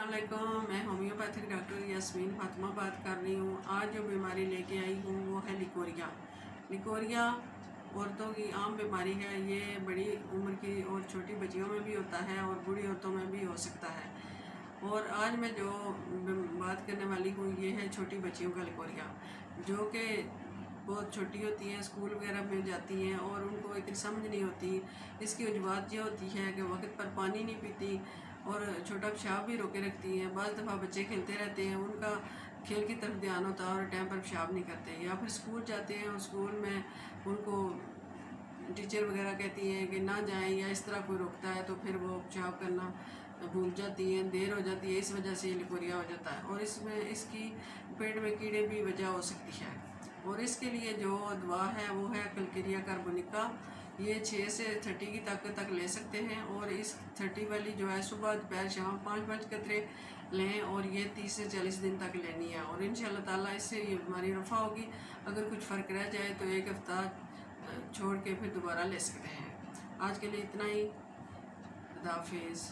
अस्सलाम वालेकुम। मैं होम्योपैथिक डॉक्टर यास्मीन फातिमा बात कर रही हूँ। आज जो बीमारी लेके आई हूँ वो है लिकोरिया। लिकोरिया औरतों की आम बीमारी है। ये बड़ी उम्र की और छोटी बच्चियों में भी होता है और बूढ़ी औरतों में भी हो सकता है। और आज मैं जो बात करने वाली हूँ ये है छोटी बच्चियों का लिकोरिया, जो कि बहुत छोटी होती हैं, स्कूल वगैरह में जाती हैं और उनको इतनी समझ नहीं होती। इसकी वजूहत ये होती है कि वक्त पर पानी नहीं पीती और छोटा पेशाब भी रोके रखती हैं। बाज़ दफ़ा बच्चे खेलते रहते हैं, उनका खेल की तरफ ध्यान होता है और टाइम पर पेशाब नहीं करते, या फिर स्कूल जाते हैं और स्कूल में उनको टीचर वगैरह कहती हैं कि ना जाएं, या इस तरह कोई रोकता है तो फिर वो पेशाब करना भूल जाती हैं, देर हो जाती है। इस वजह से ये लिकोरिया हो जाता है और इसमें इसकी पेट में कीड़े भी वजह हो सकती है। और इसके लिए जो दवा है वो है कलकेरिया कार्बोनिका। ये 6 से 30 की ताकत तक ले सकते हैं और इस 30 वाली जो है सुबह दोपहर शाम 5-5 कतरे लें और ये 30 से 40 दिन तक लेनी है और इंशाल्लाह ताला इससे ये बीमारी रफ़ा होगी। अगर कुछ फ़र्क रह जाए तो एक हफ़्ता छोड़ के फिर दोबारा ले सकते हैं। आज के लिए इतना ही। खुदा हाफिज़।